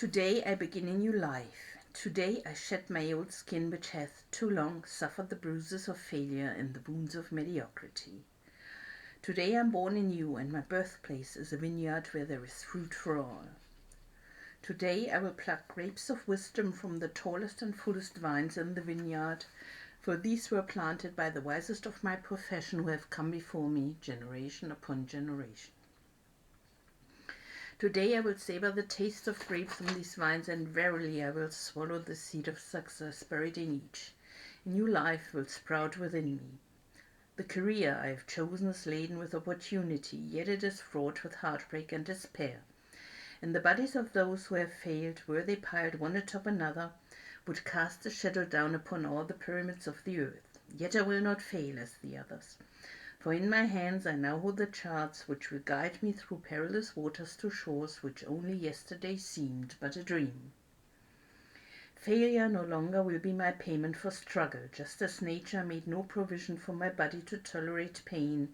Today I begin a new life. Today I shed my old skin which hath too long suffered the bruises of failure and the wounds of mediocrity. Today I am born anew, and my birthplace is a vineyard where there is fruit for all. Today I will pluck grapes of wisdom from the tallest and fullest vines in the vineyard, for these were planted by the wisest of my profession who have come before me, generation upon generation. Today I will savor the taste of grapes from these vines, and verily I will swallow the seed of success buried in each. A new life will sprout within me. The career I have chosen is laden with opportunity, yet it is fraught with heartbreak and despair. And the bodies of those who have failed, were they piled one atop another, would cast a shadow down upon all the pyramids of the earth. Yet I will not fail as the others. For in my hands I now hold the charts which will guide me through perilous waters to shores which only yesterday seemed but a dream. Failure no longer will be my payment for struggle, just as nature made no provision for my body to tolerate pain,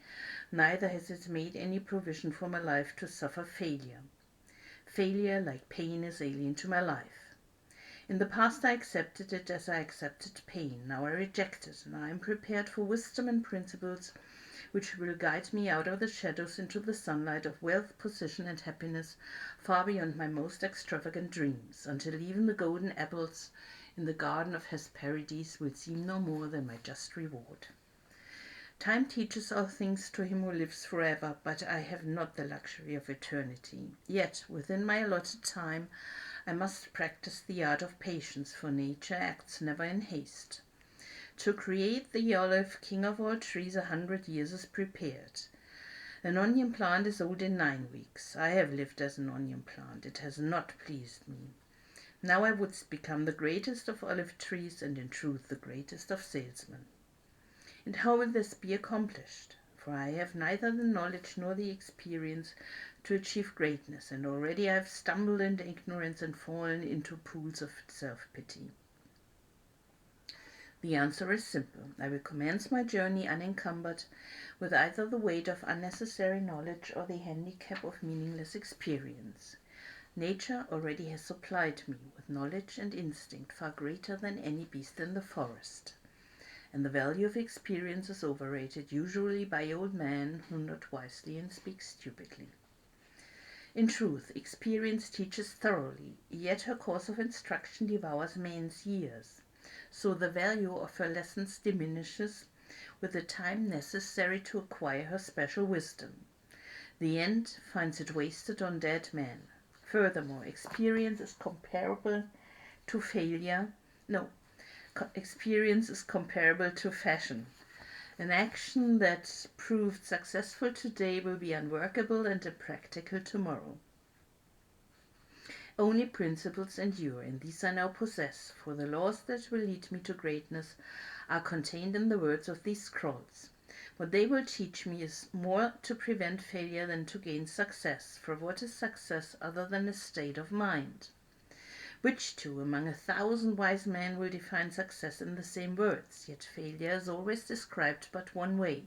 neither has it made any provision for my life to suffer failure. Failure, like pain, is alien to my life. In the past I accepted it as I accepted pain. Now I reject it, and I am prepared for wisdom and principles which will guide me out of the shadows into the sunlight of wealth, position, and happiness, far beyond my most extravagant dreams, until even the golden apples in the garden of Hesperides will seem no more than my just reward. Time teaches all things to him who lives forever, but I have not the luxury of eternity. Yet, within my allotted time, I must practice the art of patience, for nature acts never in haste. To create the olive, king of all trees, 100 years is prepared. An onion plant is old in 9 weeks. I have lived as an onion plant. It has not pleased me. Now I would become the greatest of olive trees, and in truth the greatest of salesmen. And how will this be accomplished? For I have neither the knowledge nor the experience to achieve greatness, and already I have stumbled into ignorance and fallen into pools of self-pity. The answer is simple. I will commence my journey unencumbered with either the weight of unnecessary knowledge or the handicap of meaningless experience. Nature already has supplied me with knowledge and instinct far greater than any beast in the forest. And the value of experience is overrated, usually by old men who note wisely and speak stupidly. In truth, experience teaches thoroughly, yet her course of instruction devours men's years. So the value of her lessons diminishes with the time necessary to acquire her special wisdom. The end finds it wasted on dead men. Furthermore, experience is comparable to fashion. An action that proved successful today will be unworkable and impractical tomorrow. Only principles endure, and these I now possess, for the laws that will lead me to greatness are contained in the words of these scrolls. What they will teach me is more to prevent failure than to gain success, for what is success other than a state of mind? Which two among 1,000 wise men will define success in the same words? Yet failure is always described but one way.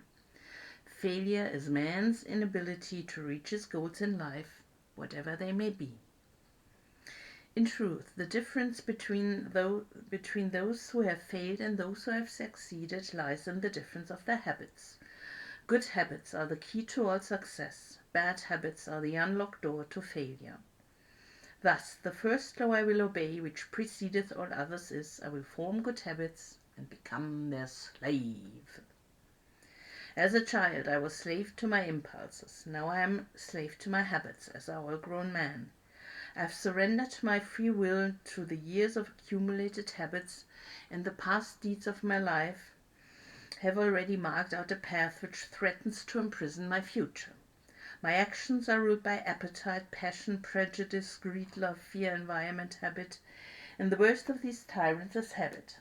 Failure is man's inability to reach his goals in life, whatever they may be. In truth, the difference between those who have failed and those who have succeeded lies in the difference of their habits. Good habits are the key to all success. Bad habits are the unlocked door to failure. Thus, the first law I will obey, which precedeth all others, is, I will form good habits and become their slave. As a child, I was slave to my impulses. Now I am slave to my habits as a all-grown man. I have surrendered my free will to the years of accumulated habits, and the past deeds of my life have already marked out a path which threatens to imprison my future. My actions are ruled by appetite, passion, prejudice, greed, love, fear, environment, habit, and the worst of these tyrants is habit.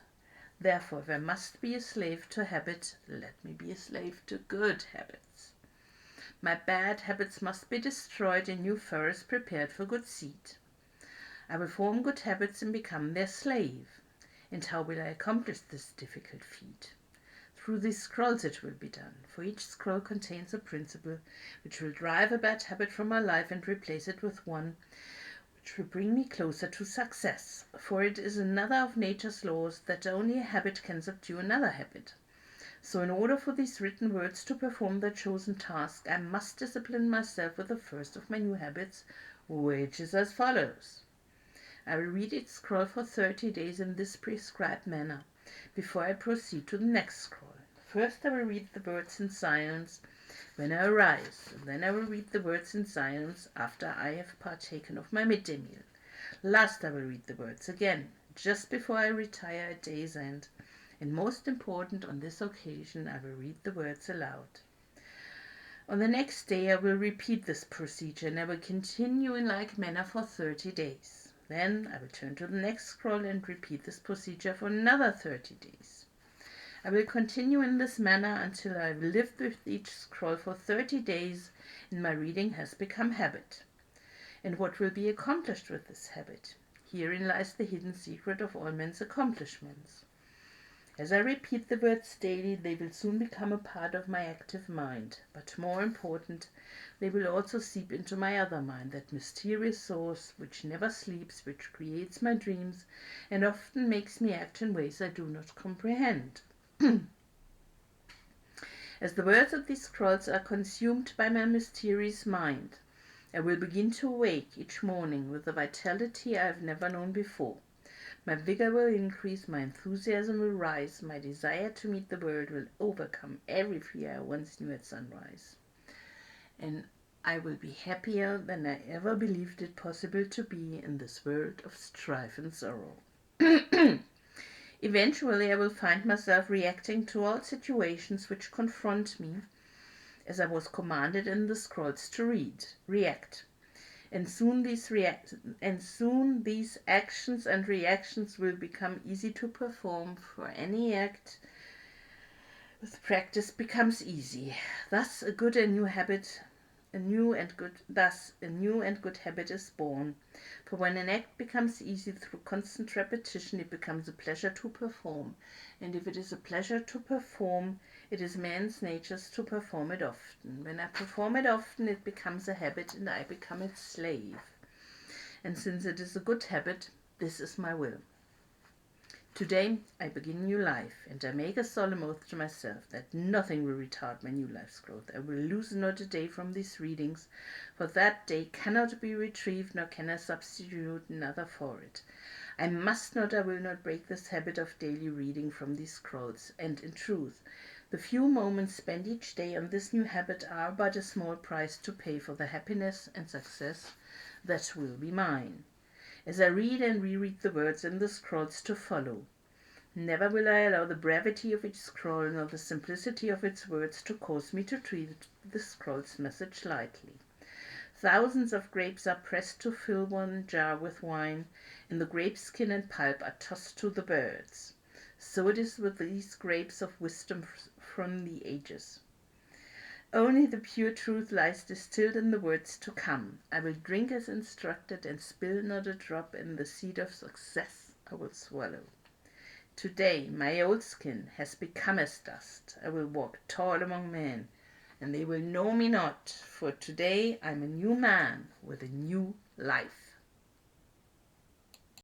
Therefore, if I must be a slave to habit, let me be a slave to good habits. My bad habits must be destroyed and new furrows prepared for good seed. I will form good habits and become their slave. And how will I accomplish this difficult feat? Through these scrolls it will be done, for each scroll contains a principle which will drive a bad habit from my life and replace it with one which will bring me closer to success, for it is another of nature's laws that only a habit can subdue another habit. So in order for these written words to perform their chosen task, I must discipline myself with the first of my new habits, which is as follows. I will read each scroll for 30 days in this prescribed manner, before I proceed to the next scroll. First I will read the words in silence when I arise, then I will read the words in silence after I have partaken of my midday meal. Last I will read the words again, just before I retire at day's end. And most important, on this occasion, I will read the words aloud. On the next day I will repeat this procedure, and I will continue in like manner for 30 days. Then I will turn to the next scroll and repeat this procedure for another 30 days. I will continue in this manner until I have lived with each scroll for 30 days and my reading has become habit. And what will be accomplished with this habit? Herein lies the hidden secret of all men's accomplishments. As I repeat the words daily, they will soon become a part of my active mind. But more important, they will also seep into my other mind, that mysterious source which never sleeps, which creates my dreams, and often makes me act in ways I do not comprehend. As the words of these scrolls are consumed by my mysterious mind, I will begin to awake each morning with a vitality I have never known before. My vigor will increase, my enthusiasm will rise, my desire to meet the world will overcome every fear I once knew at sunrise. And I will be happier than I ever believed it possible to be in this world of strife and sorrow. Eventually I will find myself reacting to all situations which confront me, as I was commanded in the scrolls to react. And soon these actions and reactions will become easy to perform, for any act with practice becomes easy. Thus a new and good habit is born. For when an act becomes easy through constant repetition, it becomes a pleasure to perform. And if it is a pleasure to perform, it is man's nature to perform it often. When I perform it often, it becomes a habit and I become its slave. And since it is a good habit, this is my will. Today I begin new life, and I make a solemn oath to myself that nothing will retard my new life's growth. I will lose not a day from these readings, for that day cannot be retrieved, nor can I substitute another for it. I will not break this habit of daily reading from these scrolls, and in truth, the few moments spent each day on this new habit are but a small price to pay for the happiness and success that will be mine. As I read and reread the words in the scrolls to follow, never will I allow the brevity of each scroll nor the simplicity of its words to cause me to treat the scroll's message lightly. Thousands of grapes are pressed to fill one jar with wine, and the grape skin and pulp are tossed to the birds. So it is with these grapes of wisdom from the ages. Only the pure truth lies distilled in the words to come. I will drink as instructed and spill not a drop, and the seed of success I will swallow. Today my old skin has become as dust. I will walk tall among men, and they will know me not, for today I am a new man with a new life.